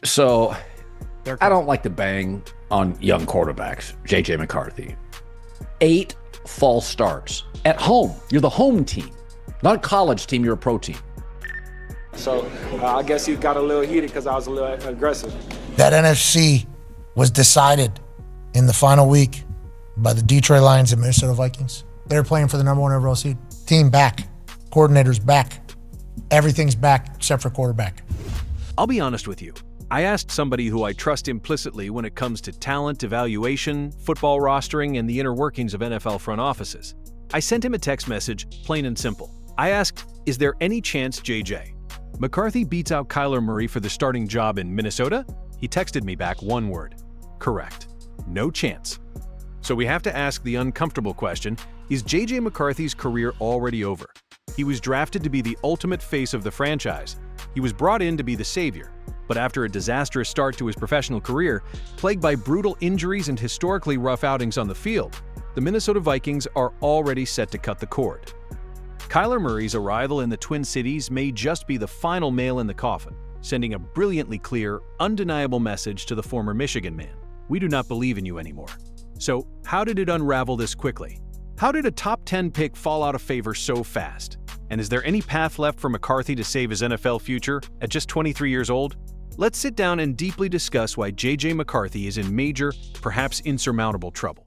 So I don't like to bang on young quarterbacks. J.J. McCarthy. 8 false starts at home. You're the home team, not a college team. You're a pro team. So I guess he got a little heated because I was a little aggressive. That NFC was decided in the final week by the Detroit Lions and Minnesota Vikings. They're playing for the number 1 overall seed. Team back. Coordinators back. Everything's back except for quarterback. I'll be honest with you. I asked somebody who I trust implicitly when it comes to talent, evaluation, football rostering, and the inner workings of NFL front offices. I sent him a text message, plain and simple. I asked, is there any chance JJ McCarthy beats out Kyler Murray for the starting job in Minnesota? He texted me back one word. Correct. No chance. So we have to ask the uncomfortable question, is JJ McCarthy's career already over? He was drafted to be the ultimate face of the franchise. He was brought in to be the savior. But after a disastrous start to his professional career, plagued by brutal injuries and historically rough outings on the field, the Minnesota Vikings are already set to cut the cord. Kyler Murray's arrival in the Twin Cities may just be the final nail in the coffin, sending a brilliantly clear, undeniable message to the former Michigan man. We do not believe in you anymore. So, how did it unravel this quickly? How did a top 10 pick fall out of favor so fast? And is there any path left for McCarthy to save his NFL future at just 23 years old? Let's sit down and deeply discuss why JJ McCarthy is in major, perhaps insurmountable trouble.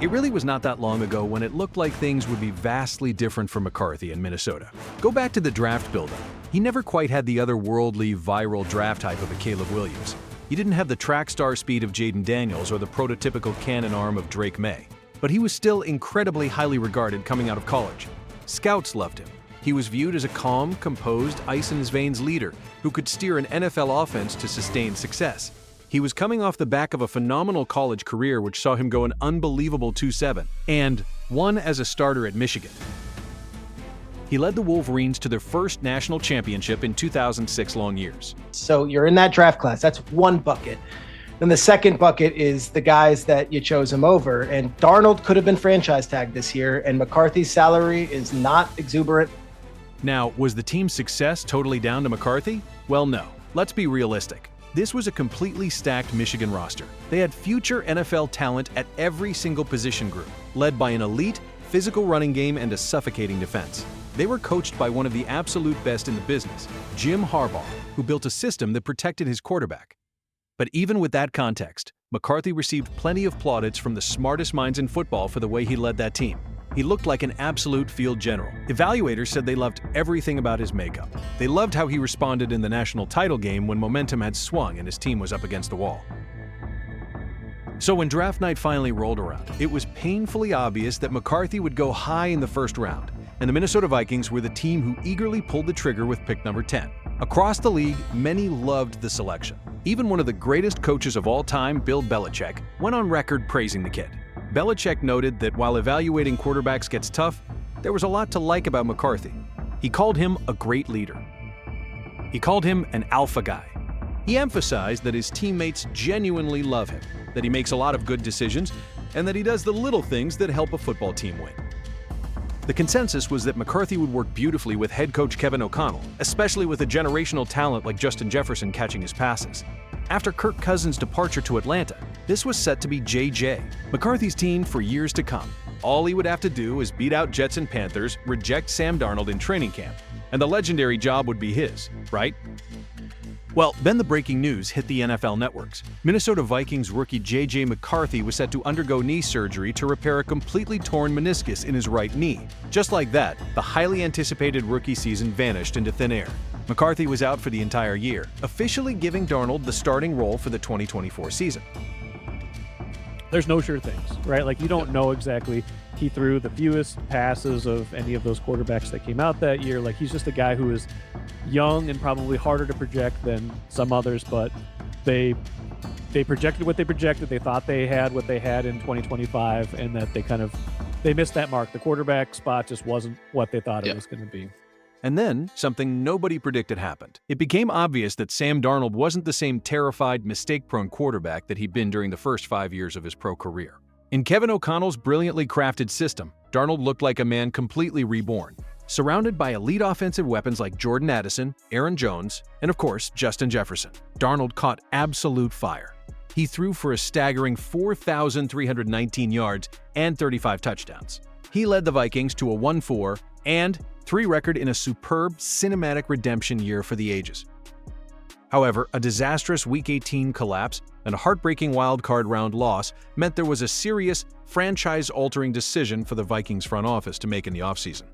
It really was not that long ago when it looked like things would be vastly different for McCarthy in Minnesota. Go back to the draft buildup. He never quite had the otherworldly, viral draft type of a Caleb Williams. He didn't have the track star speed of Jaden Daniels or the prototypical cannon arm of Drake May. But he was still incredibly highly regarded coming out of college. Scouts loved him. He was viewed as a calm, composed, ice-in-his-veins leader who could steer an NFL offense to sustained success. He was coming off the back of a phenomenal college career which saw him go an unbelievable 2-7, and won as a starter at Michigan. He led the Wolverines to their first national championship in 2006 long years. So you're in that draft class. That's one bucket. Then the second bucket is the guys that you chose him over. And Darnold could have been franchise tagged this year, and McCarthy's salary is not exuberant. Now, was the team's success totally down to McCarthy? Well, no. Let's be realistic. This was a completely stacked Michigan roster. They had future NFL talent at every single position group, led by an elite, physical running game and a suffocating defense. They were coached by one of the absolute best in the business, Jim Harbaugh, who built a system that protected his quarterback. But even with that context, McCarthy received plenty of plaudits from the smartest minds in football for the way he led that team. He looked like an absolute field general. Evaluators said they loved everything about his makeup. They loved how he responded in the national title game when momentum had swung and his team was up against the wall. So when draft night finally rolled around, it was painfully obvious that McCarthy would go high in the first round, and the Minnesota Vikings were the team who eagerly pulled the trigger with pick number 10. Across the league, many loved the selection. Even one of the greatest coaches of all time, Bill Belichick, went on record praising the kid. Belichick noted that while evaluating quarterbacks gets tough, there was a lot to like about McCarthy. He called him a great leader. He called him an alpha guy. He emphasized that his teammates genuinely love him, that he makes a lot of good decisions, and that he does the little things that help a football team win. The consensus was that McCarthy would work beautifully with head coach Kevin O'Connell, especially with a generational talent like Justin Jefferson catching his passes. After Kirk Cousins' departure to Atlanta, this was set to be JJ, McCarthy's team for years to come. All he would have to do is beat out Jets and Panthers, reject Sam Darnold in training camp, and the legendary job would be his, right? Well, then the breaking news hit the NFL networks. Minnesota Vikings rookie JJ McCarthy was set to undergo knee surgery to repair a completely torn meniscus in his right knee. Just like that, the highly anticipated rookie season vanished into thin air. McCarthy was out for the entire year, officially giving Darnold the starting role for the 2024 season. There's no sure things, right? Like, you don't know exactly. He threw the fewest passes of any of those quarterbacks that came out that year. Like, he's just a guy who is young and probably harder to project than some others, but they projected what they projected. They thought they had what they had in 2025, and that they missed that mark. The quarterback spot just wasn't what they thought it was going to be. And then, something nobody predicted happened. It became obvious that Sam Darnold wasn't the same terrified, mistake-prone quarterback that he'd been during the first 5 years of his pro career. In Kevin O'Connell's brilliantly crafted system, Darnold looked like a man completely reborn, surrounded by elite offensive weapons like Jordan Addison, Aaron Jones, and of course, Justin Jefferson. Darnold caught absolute fire. He threw for a staggering 4,319 yards and 35 touchdowns. He led the Vikings to a 1-4 and 3 record in a superb cinematic redemption year for the ages. However, a disastrous Week 18 collapse and a heartbreaking wildcard round loss meant there was a serious, franchise-altering decision for the Vikings front office to make in the offseason.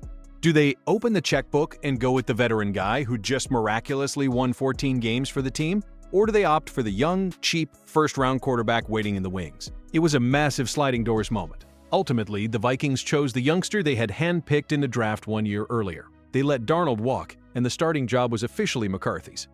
Do they open the checkbook and go with the veteran guy who just miraculously won 14 games for the team? Or do they opt for the young, cheap, first-round quarterback waiting in the wings? It was a massive sliding doors moment. Ultimately, the Vikings chose the youngster they had handpicked in the draft 1 year earlier. They let Darnold walk, and the starting job was officially McCarthy's.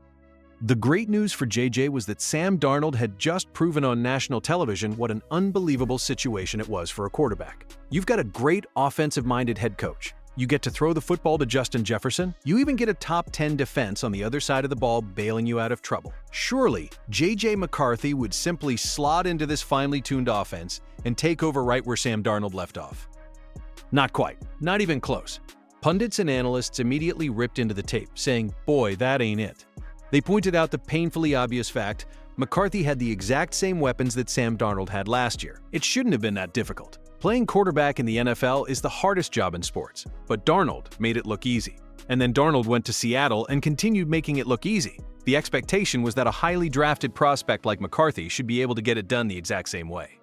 The great news for JJ was that Sam Darnold had just proven on national television what an unbelievable situation it was for a quarterback. You've got a great offensive-minded head coach. You get to throw the football to Justin Jefferson. You even get a top 10 defense on the other side of the ball bailing you out of trouble. Surely, JJ McCarthy would simply slot into this finely tuned offense and take over right where Sam Darnold left off. Not quite. Not even close. Pundits and analysts immediately ripped into the tape, saying, "Boy, that ain't it." They pointed out the painfully obvious fact McCarthy had the exact same weapons that Sam Darnold had last year. It shouldn't have been that difficult. Playing quarterback in the NFL is the hardest job in sports, but Darnold made it look easy. And then Darnold went to Seattle and continued making it look easy. The expectation was that a highly drafted prospect like McCarthy should be able to get it done the exact same way.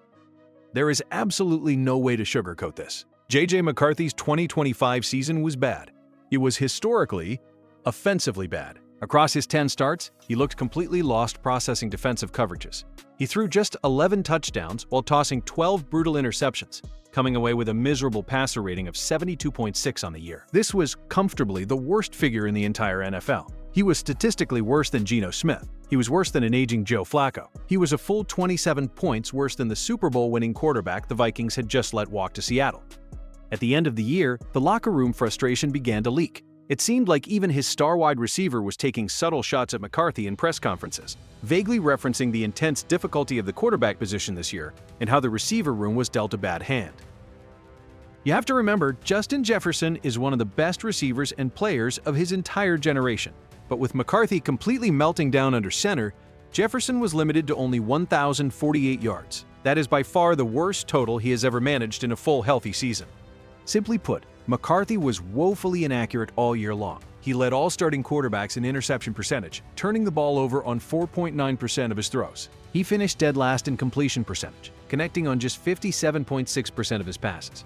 There is absolutely no way to sugarcoat this. JJ McCarthy's 2025 season was bad. It was historically, offensively bad. Across his 10 starts, he looked completely lost processing defensive coverages. He threw just 11 touchdowns while tossing 12 brutal interceptions, coming away with a miserable passer rating of 72.6 on the year. This was comfortably the worst figure in the entire NFL. He was statistically worse than Geno Smith. He was worse than an aging Joe Flacco. He was a full 27 points worse than the Super Bowl winning quarterback the Vikings had just let walk to Seattle. At the end of the year, the locker room frustration began to leak. It seemed like even his star wide receiver was taking subtle shots at McCarthy in press conferences, vaguely referencing the intense difficulty of the quarterback position this year and how the receiver room was dealt a bad hand. You have to remember, Justin Jefferson is one of the best receivers and players of his entire generation. But with McCarthy completely melting down under center, Jefferson was limited to only 1,048 yards. That is by far the worst total he has ever managed in a full healthy season. Simply put, McCarthy was woefully inaccurate all year long. He led all starting quarterbacks in interception percentage, turning the ball over on 4.9% of his throws. He finished dead last in completion percentage, connecting on just 57.6% of his passes.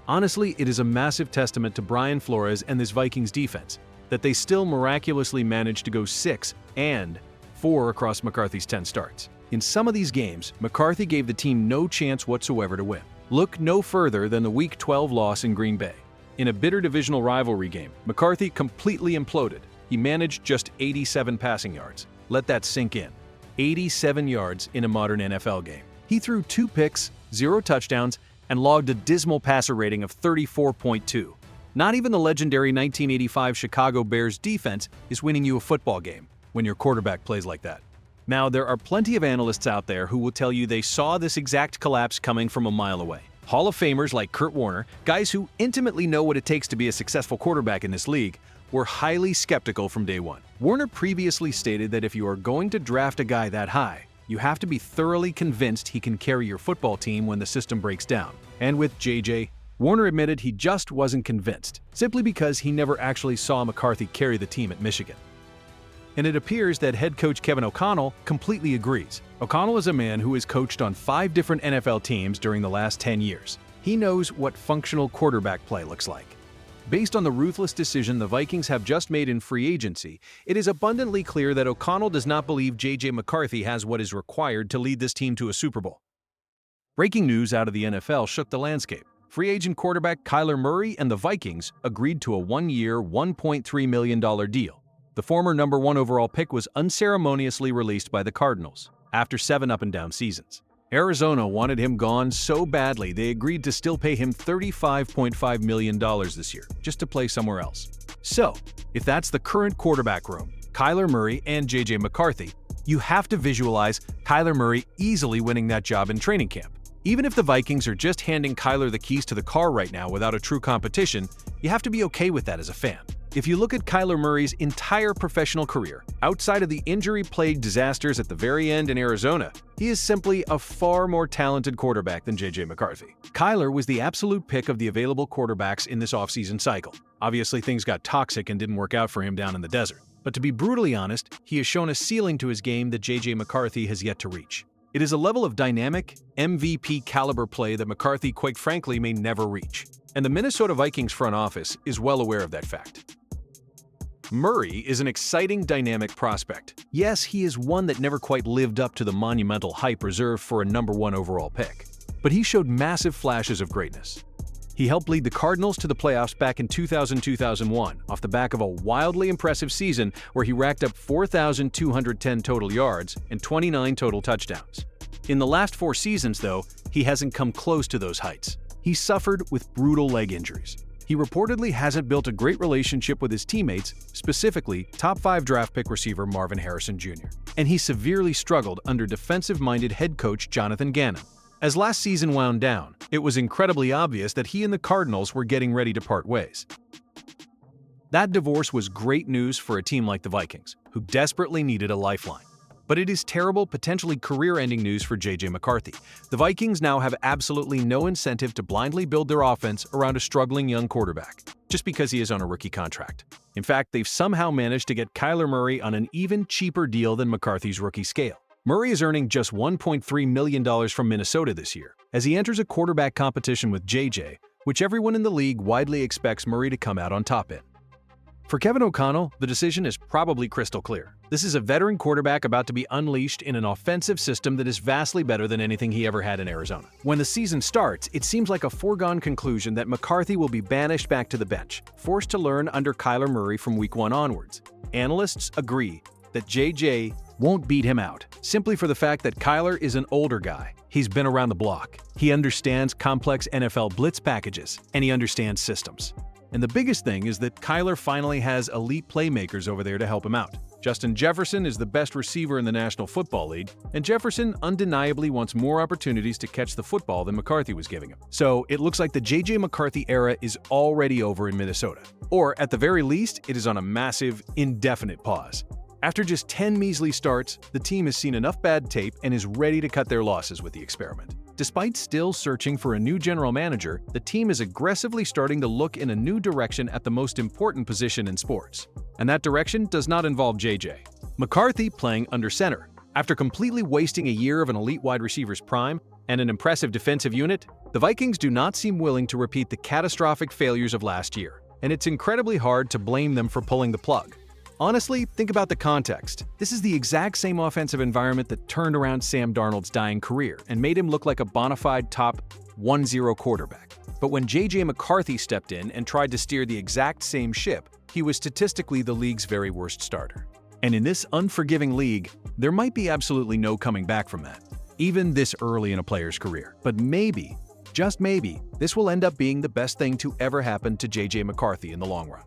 Honestly, it is a massive testament to Brian Flores and this Vikings defense that they still miraculously managed to go 6-4 across McCarthy's 10 starts. In some of these games, McCarthy gave the team no chance whatsoever to win. Look no further than the Week 12 loss in Green Bay. In a bitter divisional rivalry game, McCarthy completely imploded. He managed just 87 passing yards. Let that sink in. 87 yards in a modern NFL game. He threw 2 picks, 0 touchdowns, and logged a dismal passer rating of 34.2. Not even the legendary 1985 Chicago Bears defense is winning you a football game when your quarterback plays like that. Now, there are plenty of analysts out there who will tell you they saw this exact collapse coming from a mile away. Hall of Famers like Kurt Warner, guys who intimately know what it takes to be a successful quarterback in this league, were highly skeptical from day one. Warner previously stated that if you are going to draft a guy that high, you have to be thoroughly convinced he can carry your football team when the system breaks down. And with JJ, Warner admitted he just wasn't convinced, simply because he never actually saw McCarthy carry the team at Michigan. And it appears that head coach Kevin O'Connell completely agrees. O'Connell is a man who has coached on 5 different NFL teams during the last 10 years. He knows what functional quarterback play looks like. Based on the ruthless decision the Vikings have just made in free agency, it is abundantly clear that O'Connell does not believe JJ McCarthy has what is required to lead this team to a Super Bowl. Breaking news out of the NFL shook the landscape. Free agent quarterback Kyler Murray and the Vikings agreed to a 1-year, $1.3 million deal. The former number 1 overall pick was unceremoniously released by the Cardinals after 7 up-and-down seasons. Arizona wanted him gone so badly they agreed to still pay him $35.5 million this year, just to play somewhere else. So, if that's the current quarterback room, Kyler Murray and J.J. McCarthy, you have to visualize Kyler Murray easily winning that job in training camp. Even if the Vikings are just handing Kyler the keys to the car right now without a true competition, you have to be okay with that as a fan. If you look at Kyler Murray's entire professional career, outside of the injury-plagued disasters at the very end in Arizona, he is simply a far more talented quarterback than J.J. McCarthy. Kyler was the absolute pick of the available quarterbacks in this offseason cycle. Obviously, things got toxic and didn't work out for him down in the desert. But to be brutally honest, he has shown a ceiling to his game that J.J. McCarthy has yet to reach. It is a level of dynamic, MVP-caliber play that McCarthy, quite frankly, may never reach. And the Minnesota Vikings front office is well aware of that fact. Murray is an exciting, dynamic prospect. Yes, he is one that never quite lived up to the monumental hype reserved for a #1 overall pick. But he showed massive flashes of greatness. He helped lead the Cardinals to the playoffs back in 2000-2001, off the back of a wildly impressive season where he racked up 4,210 total yards and 29 total touchdowns. In the last 4 seasons, though, he hasn't come close to those heights. He suffered with brutal leg injuries. He reportedly hasn't built a great relationship with his teammates, specifically top 5 draft pick receiver Marvin Harrison Jr. And he severely struggled under defensive-minded head coach Jonathan Gannon. As last season wound down, it was incredibly obvious that he and the Cardinals were getting ready to part ways. That divorce was great news for a team like the Vikings, who desperately needed a lifeline. But it is terrible, potentially career-ending news for J.J. McCarthy. The Vikings now have absolutely no incentive to blindly build their offense around a struggling young quarterback, just because he is on a rookie contract. In fact, they've somehow managed to get Kyler Murray on an even cheaper deal than McCarthy's rookie scale. Murray is earning just $1.3 million from Minnesota this year, as he enters a quarterback competition with J.J., which everyone in the league widely expects Murray to come out on top in. For Kevin O'Connell, the decision is probably crystal clear. This is a veteran quarterback about to be unleashed in an offensive system that is vastly better than anything he ever had in Arizona. When the season starts, it seems like a foregone conclusion that McCarthy will be banished back to the bench, forced to learn under Kyler Murray from week 1 onwards. Analysts agree that J.J. won't beat him out, simply for the fact that Kyler is an older guy. He's been around the block. He understands complex NFL blitz packages, and he understands systems. And the biggest thing is that Kyler finally has elite playmakers over there to help him out. Justin Jefferson is the best receiver in the National Football League, and Jefferson undeniably wants more opportunities to catch the football than McCarthy was giving him. So it looks like the J.J. McCarthy era is already over in Minnesota. Or at the very least, it is on a massive, indefinite pause. After just 10 measly starts, the team has seen enough bad tape and is ready to cut their losses with the experiment. Despite still searching for a new general manager, the team is aggressively starting to look in a new direction at the most important position in sports. And that direction does not involve J.J. McCarthy playing under center. After completely wasting a year of an elite wide receiver's prime and an impressive defensive unit, the Vikings do not seem willing to repeat the catastrophic failures of last year, and it's incredibly hard to blame them for pulling the plug. Honestly, think about the context. This is the exact same offensive environment that turned around Sam Darnold's dying career and made him look like a bona fide top 1-0 quarterback. But when J.J. McCarthy stepped in and tried to steer the exact same ship, he was statistically the league's very worst starter. And in this unforgiving league, there might be absolutely no coming back from that, even this early in a player's career. But maybe, just maybe, this will end up being the best thing to ever happen to J.J. McCarthy in the long run.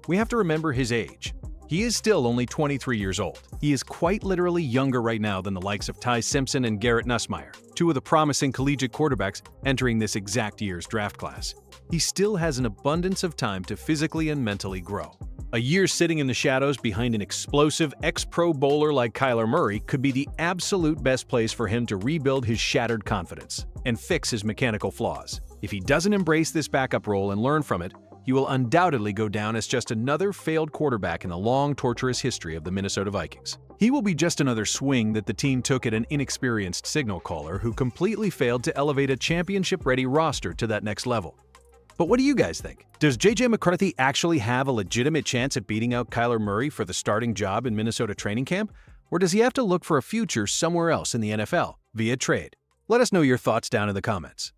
We have to remember his age. He is still only 23 years old. He is quite literally younger right now than the likes of Ty Simpson and Garrett Nussmeier, 2 of the promising collegiate quarterbacks entering this exact year's draft class. He still has an abundance of time to physically and mentally grow. A year sitting in the shadows behind an explosive ex-Pro Bowler like Kyler Murray could be the absolute best place for him to rebuild his shattered confidence and fix his mechanical flaws. If he doesn't embrace this backup role and learn from it, he will undoubtedly go down as just another failed quarterback in the long, torturous history of the Minnesota Vikings. He will be just another swing that the team took at an inexperienced signal caller who completely failed to elevate a championship-ready roster to that next level. But what do you guys think? Does J.J. McCarthy actually have a legitimate chance at beating out Kyler Murray for the starting job in Minnesota training camp? Or does he have to look for a future somewhere else in the NFL via trade? Let us know your thoughts down in the comments.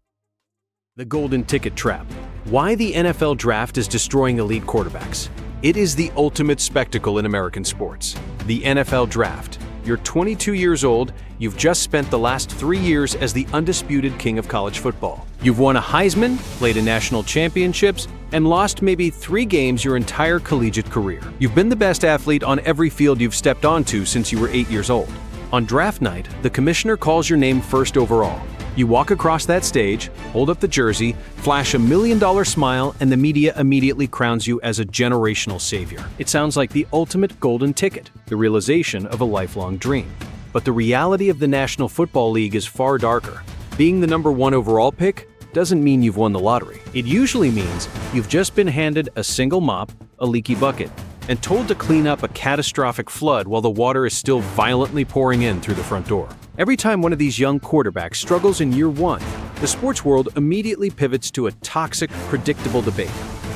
The golden ticket trap. Why the NFL draft is destroying elite quarterbacks. It is the ultimate spectacle in American sports. The NFL draft. You're 22 years old, you've just spent the last 3 years as the undisputed king of college football. You've won a Heisman, played in national championships, and lost maybe 3 games your entire collegiate career. You've been the best athlete on every field you've stepped onto since you were 8 years old. On draft night, the commissioner calls your name first overall. You walk across that stage, hold up the jersey, flash $1 million smile, and the media immediately crowns you as a generational savior. It sounds like the ultimate golden ticket, the realization of a lifelong dream. But the reality of the National Football League is far darker. Being the number 1 overall pick doesn't mean you've won the lottery. It usually means you've just been handed a single mop, a leaky bucket, and told to clean up a catastrophic flood while the water is still violently pouring in through the front door. Every time one of these young quarterbacks struggles in year 1, the sports world immediately pivots to a toxic, predictable debate.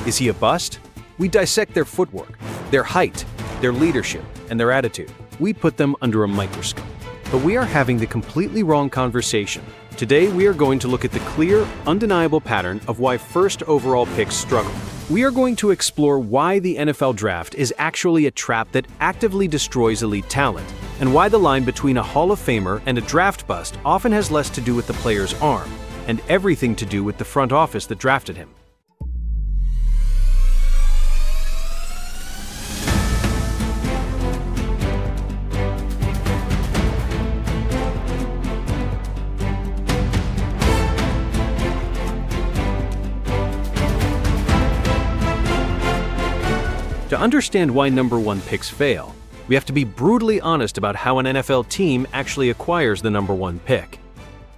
Is he a bust? We dissect their footwork, their height, their leadership, and their attitude. We put them under a microscope. But we are having the completely wrong conversation. Today, we are going to look at the clear, undeniable pattern of why first overall picks struggle. We are going to explore why the NFL draft is actually a trap that actively destroys elite talent, and why the line between a Hall of Famer and a draft bust often has less to do with the player's arm, and everything to do with the front office that drafted him. To understand why number 1 picks fail, we have to be brutally honest about how an NFL team actually acquires the number 1 pick.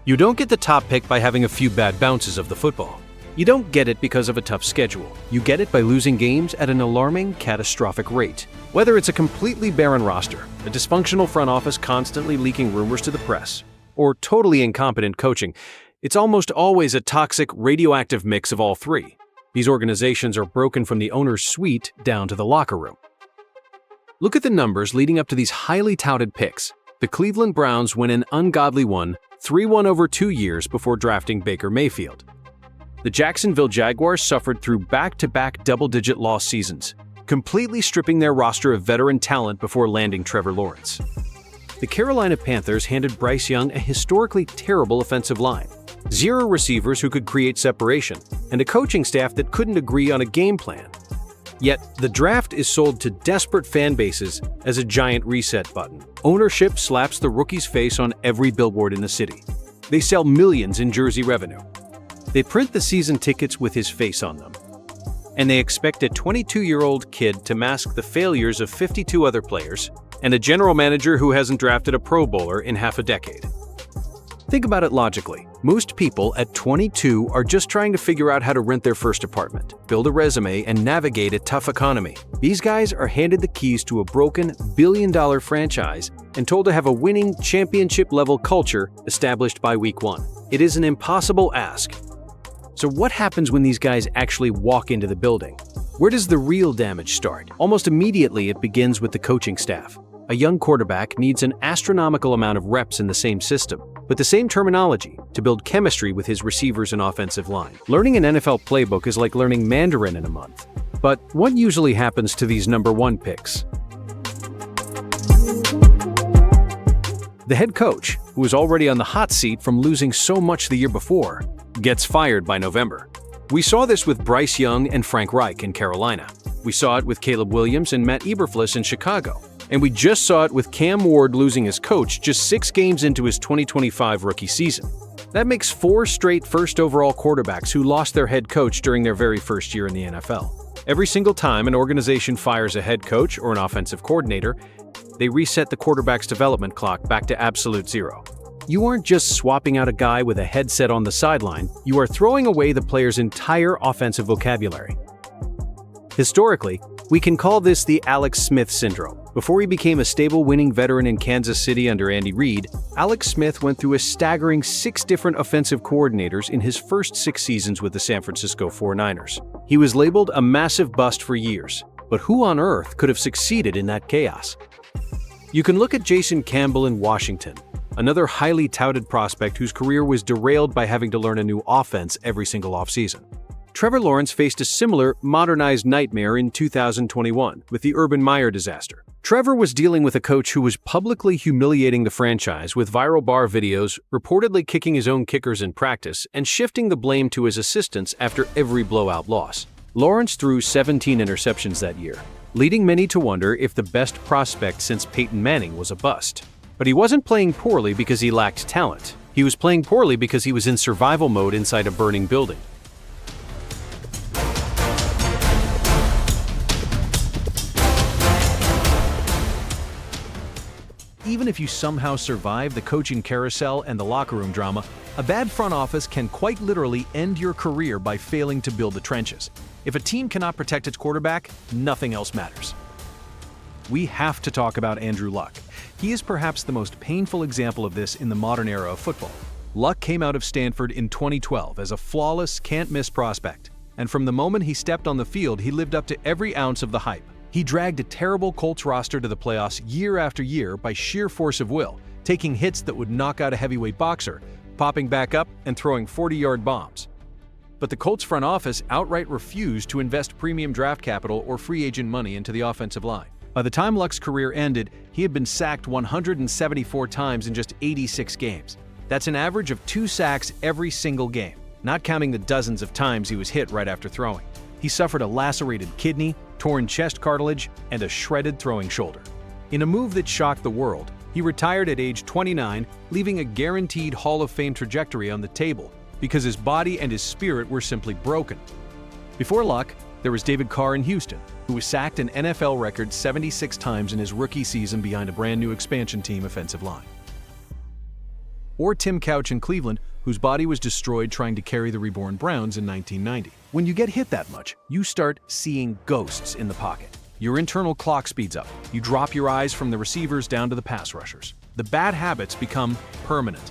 You don't get the top pick by having a few bad bounces of the football. You don't get it because of a tough schedule. You get it by losing games at an alarming, catastrophic rate. Whether it's a completely barren roster, a dysfunctional front office constantly leaking rumors to the press, or totally incompetent coaching, it's almost always a toxic, radioactive mix of all 3. These organizations are broken from the owner's suite down to the locker room. Look at the numbers leading up to these highly touted picks. The Cleveland Browns win an ungodly 3-1 over 2 years before drafting Baker Mayfield. The Jacksonville Jaguars suffered through back-to-back double-digit loss seasons, completely stripping their roster of veteran talent before landing Trevor Lawrence. The Carolina Panthers handed Bryce Young a historically terrible offensive line, 0 receivers who could create separation, and a coaching staff that couldn't agree on a game plan. Yet, the draft is sold to desperate fan bases as a giant reset button. Ownership slaps the rookie's face on every billboard in the city. They sell millions in jersey revenue. They print the season tickets with his face on them. And they expect a 22-year-old kid to mask the failures of 52 other players and a general manager who hasn't drafted a Pro Bowler in half a decade. Think about it logically. Most people at 22 are just trying to figure out how to rent their first apartment, build a resume, and navigate a tough economy. These guys are handed the keys to a broken, billion-dollar franchise and told to have a winning, championship-level culture established by week 1. It is an impossible ask. So what happens when these guys actually walk into the building? Where does the real damage start? Almost immediately, it begins with the coaching staff. A young quarterback needs an astronomical amount of reps in the same system, with the same terminology, to build chemistry with his receivers and offensive line. Learning an NFL playbook is like learning Mandarin in a month. But what usually happens to these number 1 picks? The head coach, who was already on the hot seat from losing so much the year before, gets fired by November. We saw this with Bryce Young and Frank Reich in Carolina. We saw it with Caleb Williams and Matt Eberflus in Chicago. And we just saw it with Cam Ward losing his coach just 6 games into his 2025 rookie season. That makes 4 straight first overall quarterbacks who lost their head coach during their very first year in the NFL. Every single time an organization fires a head coach or an offensive coordinator, they reset the quarterback's development clock back to absolute 0. You aren't just swapping out a guy with a headset on the sideline, you are throwing away the player's entire offensive vocabulary. Historically, we can call this the Alex Smith syndrome. Before he became a stable winning veteran in Kansas City under Andy Reid, Alex Smith went through a staggering 6 different offensive coordinators in his first 6 seasons with the San Francisco 49ers. He was labeled a massive bust for years, but who on earth could have succeeded in that chaos? You can look at Jason Campbell in Washington, another highly touted prospect whose career was derailed by having to learn a new offense every single offseason. Trevor Lawrence faced a similar, modernized nightmare in 2021 with the Urban Meyer disaster. Trevor was dealing with a coach who was publicly humiliating the franchise with viral bar videos, reportedly kicking his own kickers in practice, and shifting the blame to his assistants after every blowout loss. Lawrence threw 17 interceptions that year, leading many to wonder if the best prospect since Peyton Manning was a bust. But he wasn't playing poorly because he lacked talent. He was playing poorly because he was in survival mode inside a burning building. Even if you somehow survive the coaching carousel and the locker room drama, a bad front office can quite literally end your career by failing to build the trenches. If a team cannot protect its quarterback, nothing else matters. We have to talk about Andrew Luck. He is perhaps the most painful example of this in the modern era of football. Luck came out of Stanford in 2012 as a flawless, can't-miss prospect, and from the moment he stepped on the field, he lived up to every ounce of the hype. He dragged a terrible Colts roster to the playoffs year after year by sheer force of will, taking hits that would knock out a heavyweight boxer, popping back up and throwing 40-yard bombs. But the Colts front office outright refused to invest premium draft capital or free agent money into the offensive line. By the time Luck's career ended, he had been sacked 174 times in just 86 games. That's an average of 2 sacks every single game, not counting the dozens of times he was hit right after throwing. He suffered a lacerated kidney, torn chest cartilage, and a shredded throwing shoulder. In a move that shocked the world, he retired at age 29, leaving a guaranteed Hall of Fame trajectory on the table because his body and his spirit were simply broken. Before Luck, there was David Carr in Houston, who was sacked an NFL record 76 times in his rookie season behind a brand new expansion team offensive line. Or Tim Couch in Cleveland, whose body was destroyed trying to carry the reborn Browns in 1990. When you get hit that much, you start seeing ghosts in the pocket. Your internal clock speeds up. You drop your eyes from the receivers down to the pass rushers. The bad habits become permanent.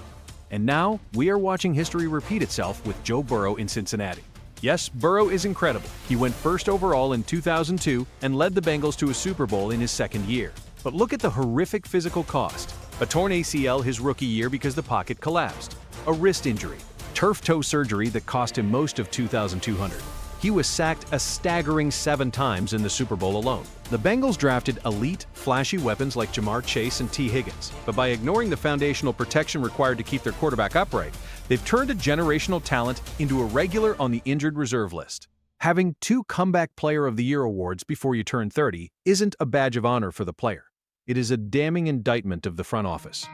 And now, we are watching history repeat itself with Joe Burrow in Cincinnati. Yes, Burrow is incredible. He went first overall in 2002 and led the Bengals to a Super Bowl in his second year. But look at the horrific physical cost. A torn ACL his rookie year because the pocket collapsed. A wrist injury. Turf toe surgery that cost him most of $2,200. He was sacked a staggering 7 times in the Super Bowl alone. The Bengals drafted elite, flashy weapons like Jamar Chase and T. Higgins, but by ignoring the foundational protection required to keep their quarterback upright, they've turned a generational talent into a regular on the injured reserve list. Having 2 Comeback Player of the Year awards before you turn 30 isn't a badge of honor for the player. It is a damning indictment of the front office.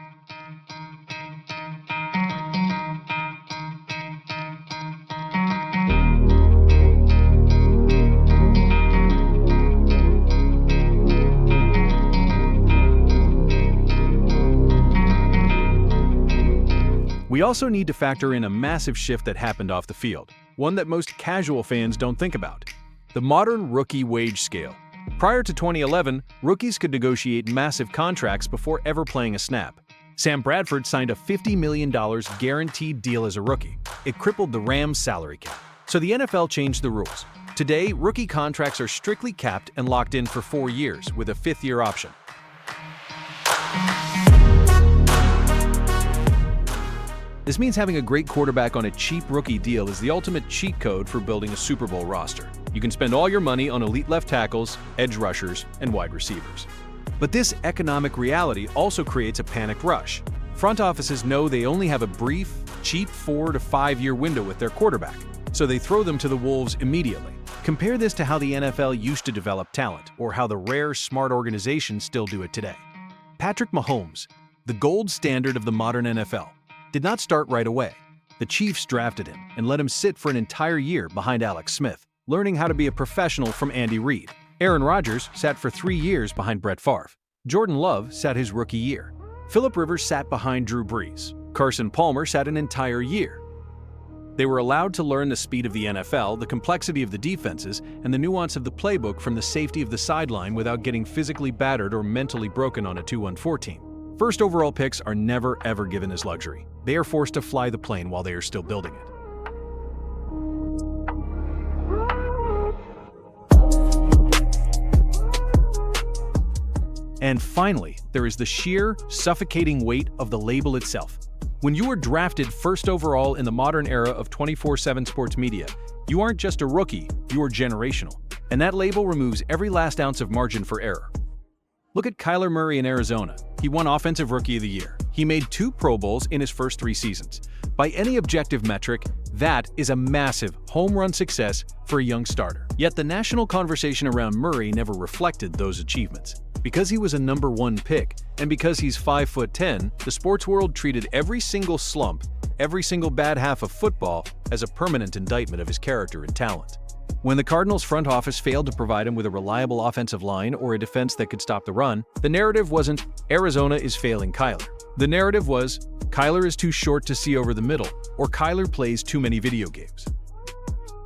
We also need to factor in a massive shift that happened off the field, one that most casual fans don't think about: the modern rookie wage scale. Prior to 2011, rookies could negotiate massive contracts before ever playing a snap. Sam Bradford signed a $50 million guaranteed deal as a rookie. It crippled the Rams' salary cap. So the NFL changed the rules. Today, rookie contracts are strictly capped and locked in for 4 years, with a 5th-year option. This means having a great quarterback on a cheap rookie deal is the ultimate cheat code for building a Super Bowl roster. You can spend all your money on elite left tackles, edge rushers, and wide receivers. But this economic reality also creates a panicked rush. Front offices know they only have a brief, cheap 4 to 5 year window with their quarterback, so they throw them to the wolves immediately. Compare this to how the NFL used to develop talent, or how the rare, smart organizations still do it today. Patrick Mahomes, the gold standard of the modern NFL, did not start right away. The Chiefs drafted him and let him sit for an entire year behind Alex Smith, learning how to be a professional from Andy Reid. Aaron Rodgers sat for 3 years behind Brett Favre. Jordan Love sat his rookie year. Phillip Rivers sat behind Drew Brees. Carson Palmer sat an entire year. They were allowed to learn the speed of the NFL, the complexity of the defenses, and the nuance of the playbook from the safety of the sideline without getting physically battered or mentally broken on a 2-1-4 team. First overall picks are never ever given this luxury. They are forced to fly the plane while they are still building it. And finally, there is the sheer, suffocating weight of the label itself. When you are drafted first overall in the modern era of 24/7 sports media, you aren't just a rookie, you are generational. And that label removes every last ounce of margin for error. Look at Kyler Murray in Arizona. He won Offensive Rookie of the Year. He made 2 Pro Bowls in his first 3 seasons. By any objective metric, that is a massive home run success for a young starter. Yet the national conversation around Murray never reflected those achievements. Because he was a number 1 pick, and because he's 5'10", the sports world treated every single slump, every single bad half of football, as a permanent indictment of his character and talent. When the Cardinals' front office failed to provide him with a reliable offensive line or a defense that could stop the run, the narrative wasn't, Arizona is failing Kyler. The narrative was, Kyler is too short to see over the middle, or Kyler plays too many video games.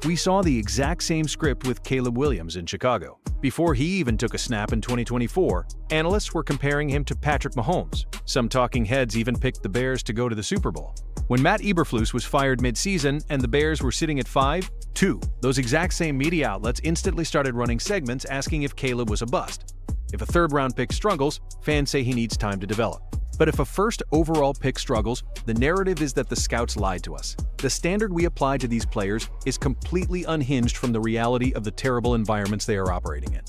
We saw the exact same script with Caleb Williams in Chicago. Before he even took a snap in 2024, analysts were comparing him to Patrick Mahomes. Some talking heads even picked the Bears to go to the Super Bowl. When Matt Eberflus was fired mid-season and the Bears were sitting at 5-2, those exact same media outlets instantly started running segments asking if Caleb was a bust. If a third-round pick struggles, fans say he needs time to develop. But if a first overall pick struggles, the narrative is that the scouts lied to us. The standard we apply to these players is completely unhinged from the reality of the terrible environments they are operating in.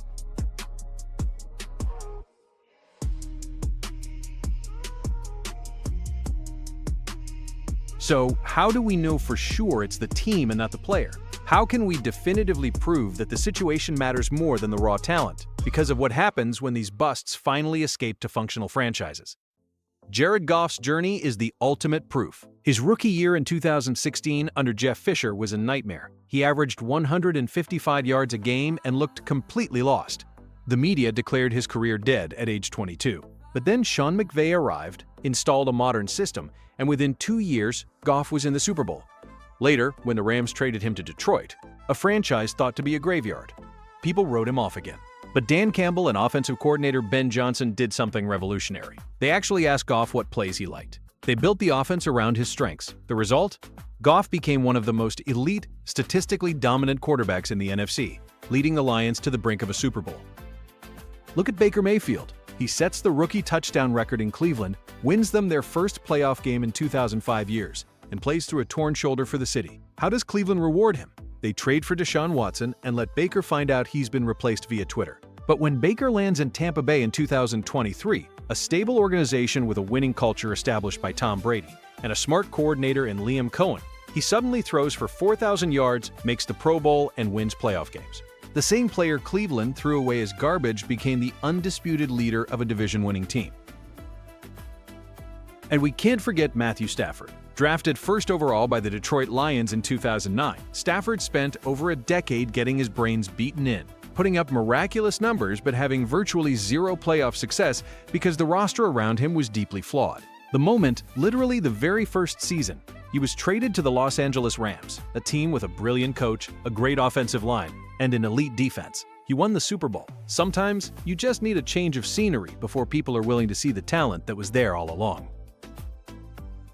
So, how do we know for sure it's the team and not the player? How can we definitively prove that the situation matters more than the raw talent? Because of what happens when these busts finally escape to functional franchises. Jared Goff's journey is the ultimate proof. His rookie year in 2016 under Jeff Fisher was a nightmare. He averaged 155 yards a game and looked completely lost. The media declared his career dead at age 22. But then Sean McVay arrived, installed a modern system, and within 2 years, Goff was in the Super Bowl. Later, when the Rams traded him to Detroit, a franchise thought to be a graveyard, people wrote him off again. But Dan Campbell and offensive coordinator Ben Johnson did something revolutionary. They actually asked Goff what plays he liked. They built the offense around his strengths. The result? Goff became one of the most elite, statistically dominant quarterbacks in the NFC, leading the Lions to the brink of a Super Bowl. Look at Baker Mayfield. He sets the rookie touchdown record in Cleveland, wins them their first playoff game in 2005 years, and plays through a torn shoulder for the city. How does Cleveland reward him? They trade for Deshaun Watson and let Baker find out he's been replaced via Twitter. But when Baker lands in Tampa Bay in 2023, a stable organization with a winning culture established by Tom Brady, and a smart coordinator in Liam Cohen, he suddenly throws for 4,000 yards, makes the Pro Bowl, and wins playoff games. The same player Cleveland threw away as garbage became the undisputed leader of a division-winning team. And we can't forget Matthew Stafford. Drafted first overall by the Detroit Lions in 2009, Stafford spent over a decade getting his brains beaten in, putting up miraculous numbers but having virtually zero playoff success because the roster around him was deeply flawed. The moment, literally the very first season, he was traded to the Los Angeles Rams, a team with a brilliant coach, a great offensive line, and an elite defense. He won the Super Bowl. Sometimes, you just need a change of scenery before people are willing to see the talent that was there all along.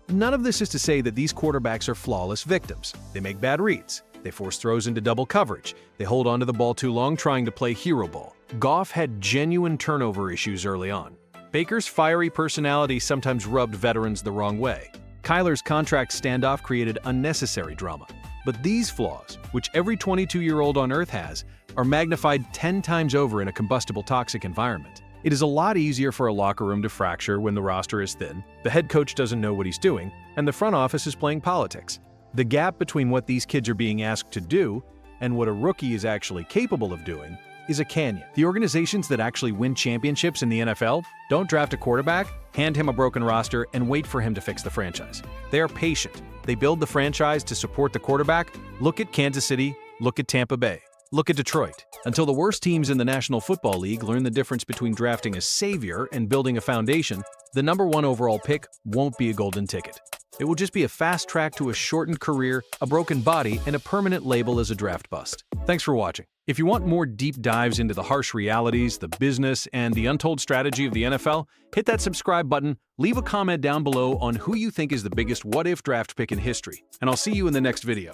None of this is to say that these quarterbacks are flawless victims. They make bad reads. They force throws into double coverage. They hold onto the ball too long trying to play hero ball. Goff had genuine turnover issues early on. Baker's fiery personality sometimes rubbed veterans the wrong way. Kyler's contract standoff created unnecessary drama. But these flaws, which every 22-year-old on Earth has, are magnified 10 times over in a combustible toxic environment. It is a lot easier for a locker room to fracture when the roster is thin, the head coach doesn't know what he's doing, and the front office is playing politics. The gap between what these kids are being asked to do and what a rookie is actually capable of doing is a canyon. The organizations that actually win championships in the NFL don't draft a quarterback, hand him a broken roster, and wait for him to fix the franchise. They are patient. They build the franchise to support the quarterback. Look at Kansas City. Look at Tampa Bay. Look at Detroit. Until the worst teams in the National Football League learn the difference between drafting a savior and building a foundation, the #1 overall pick won't be a golden ticket. It will just be a fast track to a shortened career, a broken body, and a permanent label as a draft bust. Thanks for watching. If you want more deep dives into the harsh realities, the business, and the untold strategy of the NFL, hit that subscribe button, leave a comment down below on who you think is the biggest what-if draft pick in history, and I'll see you in the next video.